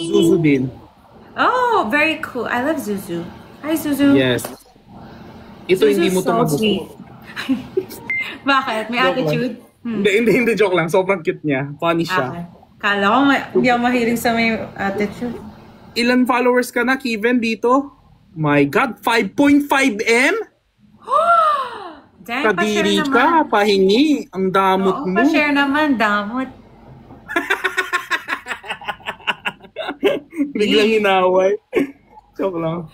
Zuzu din. Oh, very cool. I love Zuzu. Hi, Zuzu. Yes. Ito Zuzu's hindi mo to so sweet. magustuhan. Bakit? May Joke lang. attitude? Hindi, joke lang. Sobrang cute niya. Funny siya. Okay. Kala ko hindi ako mahilig sa may attitude. Ilan followers ka na, Kevin, dito? My God, 5.5M? Dang, pa-share Kadiri naman. ka, pahingi. Ang damot Oo, mo. pa-share naman. Damot. Biglang hinaway. Joke lang.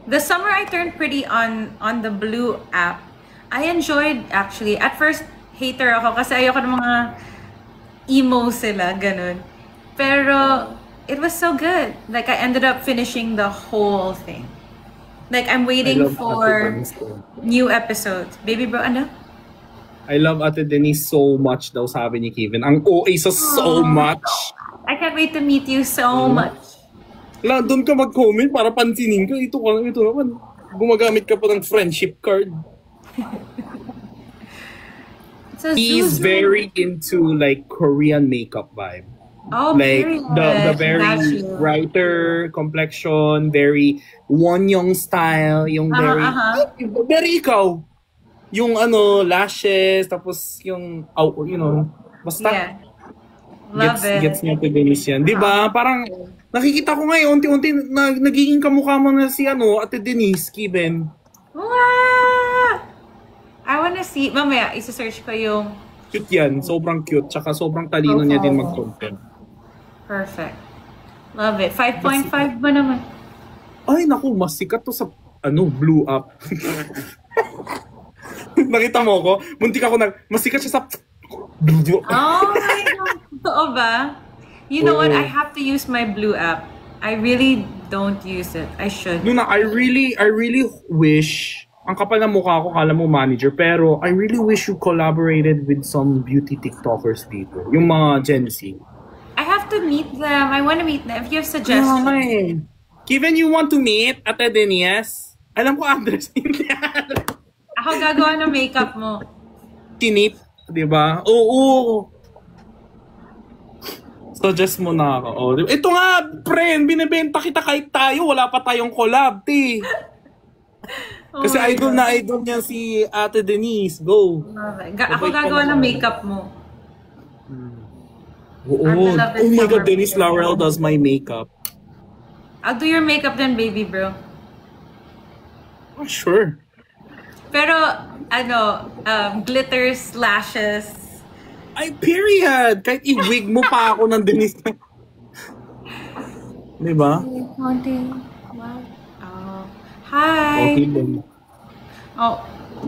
The summer I turned pretty on the Blue app. I enjoyed actually. At first, hater ako kasi ayoko ng mga emo sila, ganun. Pero, it was so good. Like, I ended up finishing the whole thing. Like, I'm waiting for new episodes. Baby bro, ano? I love Ate Denise so much daw, sabi ni Kevin. Ang OA so much. I can't wait to meet you so much. Doon ka mag-comment para pansinin ka. Ito naman. Gumagamit ka pa ng friendship card. So, He's Zuzu. very into like Korean makeup vibe. Oh, Like period. the very Natural. brighter complexion, very Wonyoung style, yung very ikaw. Yung lashes, tapos yung basta Yeah. Love it. gets niya to Denise yan. 'Di ba? Parang nakikita ko ngayon unti-unti nagiging kamukha mo na si Ate Denise, Kevin. Wow! I wanna see. Mamaya, isa-search ko yung Cute yan, sobrang cute, tsaka sobrang talino niya din mag-content. perfect. Love it. 5.5 ba naman? Ay, naku, mas sikat to sa, Blue Up. Nakita mo ko? Muntik ako mas sikat siya sa, Oh my God. Totoo ba? You know what? I have to use my Blue app. I really don't use it. I should. Luna, I really wish, ang kapal na mukha ko, kala mo manager, pero I really wish you collaborated with some beauty TikTokers dito. Yung mga Gen Z. I have to meet them. I want to meet them. If you have suggestions. Given you want to meet Ate Denise, alam ko address niya. Ako gagawa ng makeup mo. Tinip, di ba? Oo. Suggest mo na ako. Oh, ito nga, friend, binibenta kita kahit tayo, wala pa tayong collab, ti. Kasi idol na idol niya si Ate Denise. Go. Ako gagawa ng makeup mo. Oo. Oh my God, Denise Laurel does my makeup. I'll do your makeup then, baby bro. Oh, sure. Pero, glitters, lashes. Ay, period. Kahit i-wig mo pa ako ng Denise. Diba? Hi. Okay lang. Oh,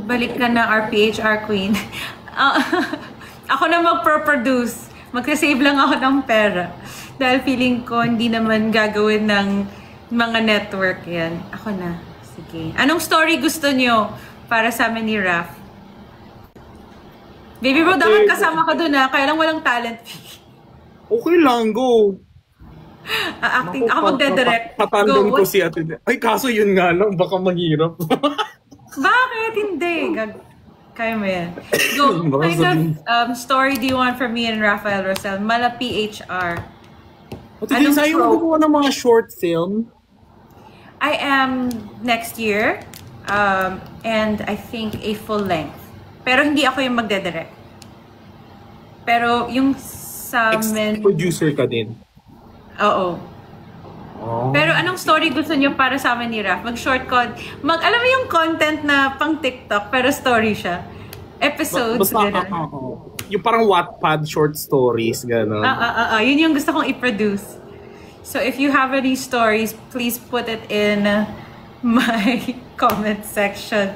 balik ka na RPHR queen. Ako na magpro-produce. Magsa-save lang ako ng pera. Dahil feeling ko hindi naman gagawin ng mga network yan. Ako na. Sige. Anong story gusto nyo para sa amin ni Raf? Baby bro, dapat kasama ka dun ha. Kaya lang walang talent fee. Okay lang, go. Acting. Ako magdedirect. Patandem ko si Ate Denise. Ay, kaso yun nga lang. Baka mahirap. Bakit? Hindi. Kaya mo yan. Go. What kind of story do you want from me and Rafael Rosel? Mala PHR. Ate Denise, ayaw mo gumawa ng mga short film? I am next year. And I think a full length. Pero hindi ako yung magdedirect. Pero yung sa amin... Producer ka din? Oo. Oh. Pero anong story gusto niyo para sa amin ni Raf? Mag-short alam mo yung content na pang TikTok pero story siya. Episodes, gano'n. Yung parang Wattpad short stories, gano'n. Yun yung gusto kong i-produce. So if you have any stories, please put it in my comment section.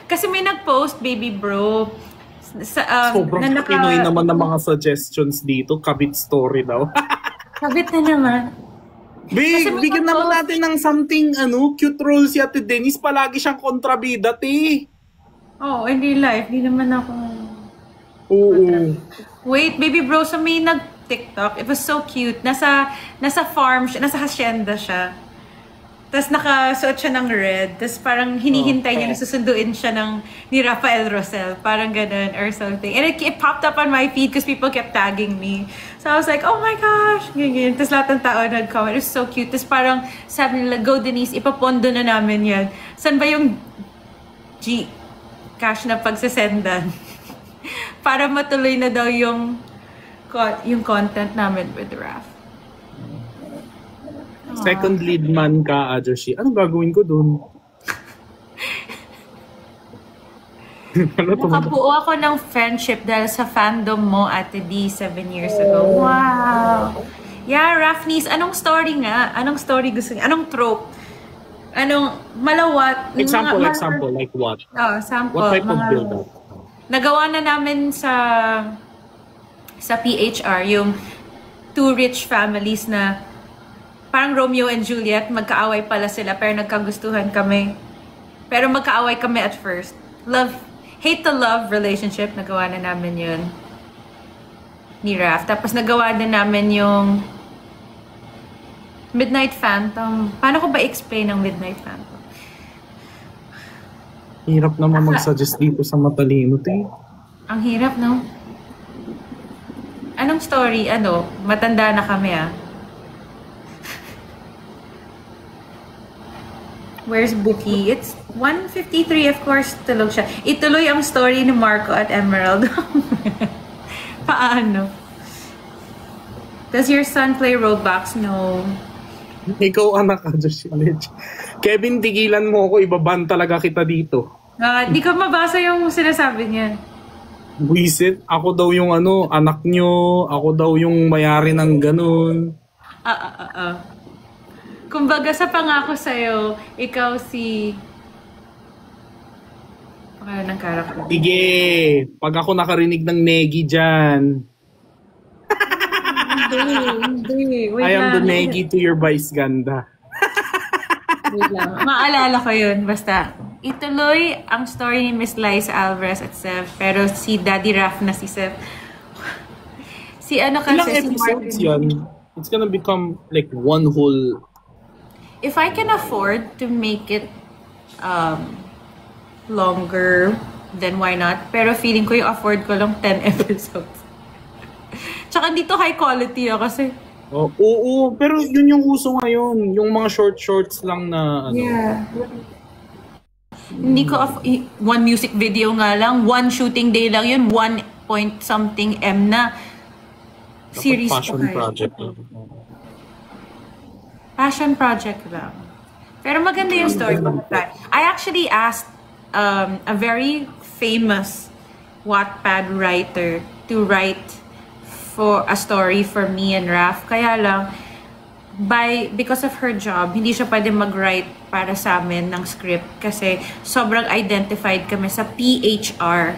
Kasi may nag-post, baby bro. Sobrang Pinoy naman ng mga suggestions dito. Kabit story daw. Kabit na naman. Bigyan naman natin ng something, cute role si Ate Denise. Palagi siyang kontrabida, ti. Oh, hindi life. Hindi naman ako... Oo. Wait, baby bro, so may nag-TikTok. It was so cute. Nasa farm siya, nasa hacienda siya. Tapos nakasuot siya ng red. Tapos parang hinihintay niya na susunduin siya ni Rafael Rosel. Parang ganun or something. And it popped up on my feed because people kept tagging me. So I was like, oh my gosh! Ganyan. Tapos lahat ng tao nag-comment. It was so cute. Tapos parang sabi nila, go Denise, ipapondo na namin yan. San ba yung cash na pagsasendan? Para matuloy na daw yung content namin with Raf. Second lead man ka, Ajoshi. Anong gagawin ko dun? Nakabuo ako ng friendship dahil sa fandom mo, Ate D, 7 years ago. Wow! Yeah, Rafnis, anong story nga? Anong story gusto niya? Anong trope? Anong malawat? Example, like what? Oh, sample. What type of build-up? Nagawa na namin sa PHR, yung two rich families na parang Romeo and Juliet, magkaaway pala sila, pero nagkagustuhan kami. Pero magkaaway kami at first. Hate to love relationship, nagawa na namin yun. Ni Raf. Tapos nagawa na namin yung Midnight Phantom. Paano ko ba explain ang Midnight Phantom? Hirap naman mag-suggest dito sa matalino, te. Ang hirap, no? Anong story? Matanda na kami, Where's Bookie? It's 1:53, of course, tulog siya. Ituloy ang story ni Marco at Emerald. Paano? Does your son play Roblox? No. Ikaw anak ka, Josh. Kevin, tigilan mo ako. Ibaban talaga kita dito. Di ko mabasa yung sinasabi niya. Buisit, ako daw yung anak nyo. Ako daw yung mayari ng ganun. Kumbaga sa pangako sa'yo, ikaw si... Pakala ng karakter. Sige, pag ako nakarinig ng Negi dyan. Hindi. I am the Negi to your vice ganda. Wait lang. Maalala ko yun. Basta, ituloy ang story ni Miss Liza Alvarez at Sev. Pero si Daddy Raf na si Sev. Si kasi ilang si episodes Martin. yan? It's gonna become like one whole... If I can afford to make it longer, then why not? Pero feeling ko yung afford ko lang 10 episodes. Tsaka dito high quality kasi. Oo, pero yun yung uso ngayon. Yung mga shorts lang na Yeah. Hindi ko one music video nga lang, one shooting day lang yun, 1 point something M na series. Passion project. Passion project lang. Pero maganda yung story. I actually asked a very famous Wattpad writer to write for a story for me and Raf. Kaya lang, because of her job, hindi siya pwede mag-write para sa amin ng script kasi sobrang identified kami sa PHR.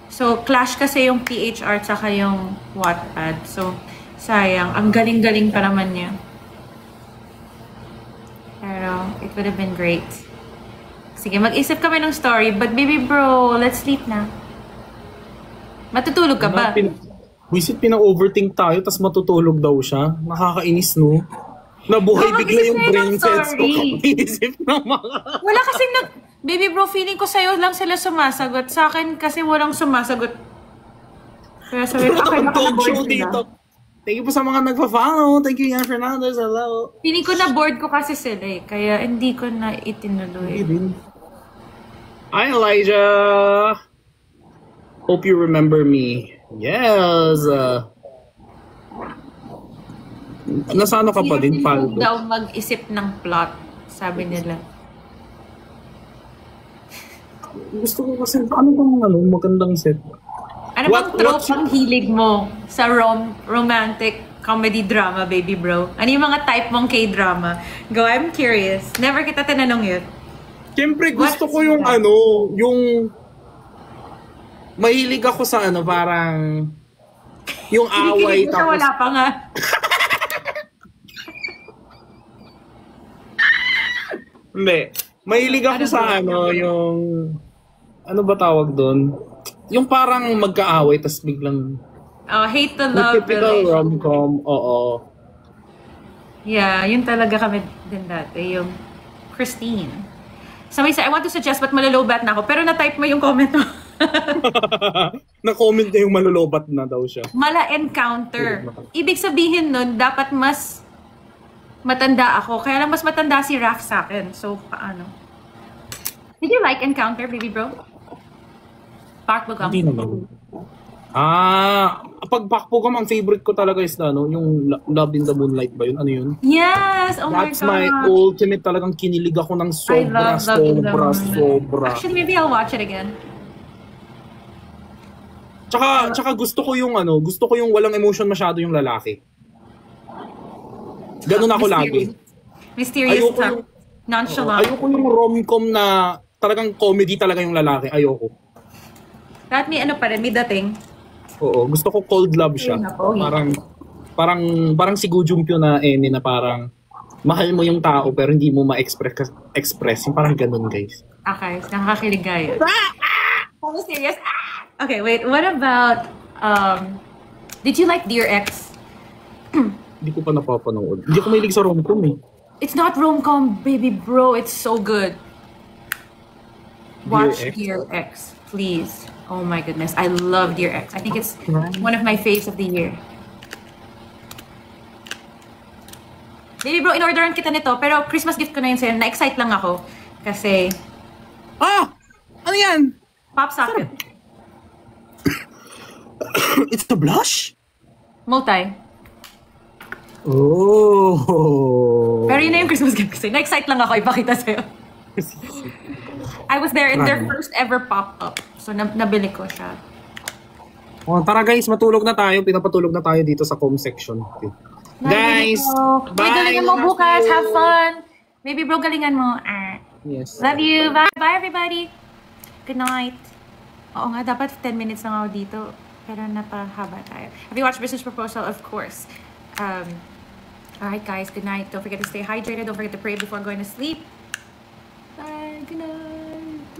So, clash kasi yung PHR tsaka yung Wattpad. So, sayang. Ang galing-galing pa naman niya. Pero, it would have been great. Sige, mag-isip kami ng story. But baby bro, let's sleep na. Matutulog ka ba? Wisit pina-overthink tayo, tas matutulog daw siya. Nakakainis, no? Nabuhay bigla yung brain cells ko. Isip na mga... Wala kasing Baby bro, feeling ko sa'yo lang sila sumasagot. Sa akin kasi walang sumasagot. Kaya sabi ko, okay, talk show dito. Thank you po sa mga nagpa-follow. Thank you, Yan Fernandez. Hello. Feeling ko na bored ko kasi sila eh. Kaya hindi ko na itinuloy. Hi, Elijah. Hope you remember me. Yes. Nasano ka pa din, Paldo? Daw mag-isip ng plot, sabi nila. Gusto ko kasi, magandang set. Ano bang trope ang hilig mo sa romantic comedy drama, baby bro? Ano yung mga type mong K-drama? Go, I'm curious. Never kita tinanong yun. Siyempre, gusto ko yung yung mahilig ako sa parang yung away tapos wala pa nga. Hindi. Mahilig ako sa yung ano ba tawag doon? Yung parang magkaaway tas biglang hate to love. Typical rom-com, oo. Yeah, yun talaga kami din dati, yung Christine. Somebody said, I want to suggest, but malolobat na ako. Pero na-type mo yung comment mo. Na-comment niya yung malolobat na daw siya. Mala encounter. Ibig sabihin nun, dapat mas matanda ako. Kaya lang mas matanda si Raf sa akin. So, paano? Did you like Encounter, baby bro? Park Bogam. Hindi naman. Pag Pakpogam, ang favorite ko talaga is yung Love in the Moonlight ba yun? Ano yun? Yes! Oh That's my my God. ultimate, talagang kinilig ako ng I love Love in the Moonlight. sobra. Actually, maybe I'll watch it again. Tsaka gusto ko yung walang emotion masyado yung lalaki. Ganun ako lagi. Mysterious Ayoko stuff. yung- Nonchalant. Ayoko yung rom-com na talagang comedy talaga yung lalaki. Ayoko. Lahat may ano pa rin, may dating. Oo, gusto ko cold love siya. Ayun na po. Parang si Gu Junkyo na Emi na parang mahal mo yung tao pero hindi mo ma-express. Yung parang ganun, guys. Okay, nakakakilig kayo. Oh, mysterious. Okay, wait. What about, did you like Dear Ex? Hindi ko pa napapanood. Hindi ko mahilig sa rom-com eh. It's not rom-com, baby bro. It's so good. Watch Dear Ex? Dear Ex, please. Oh my goodness, I love Dear Ex. I think it's one of my faves of the year. Baby bro, in-orderan kita nito, pero Christmas gift ko na yun sa'yo. Na-excite lang ako. Kasi, Ano yan? pop socket. It's the blush? Multi. Oh. Pero yun na yung Christmas gift kasi. Na-excite lang ako, ipakita sa'yo. I was there in their first ever pop-up. So, nabili ko siya. Oh, tara guys, matulog na tayo. Pinapatulog na tayo dito sa com section. Okay. Guys, Bye, galingan mo bukas. Have fun. Baby bro, galingan mo. Yes. Love you. Bye. Bye, everybody. Good night. Oo nga, dapat 10 minutes lang ako dito. Pero napahaba tayo. Have you watched Business Proposal? Of course. Alright guys, good night. Don't forget to stay hydrated. Don't forget to pray before going to sleep. Bye. Good night.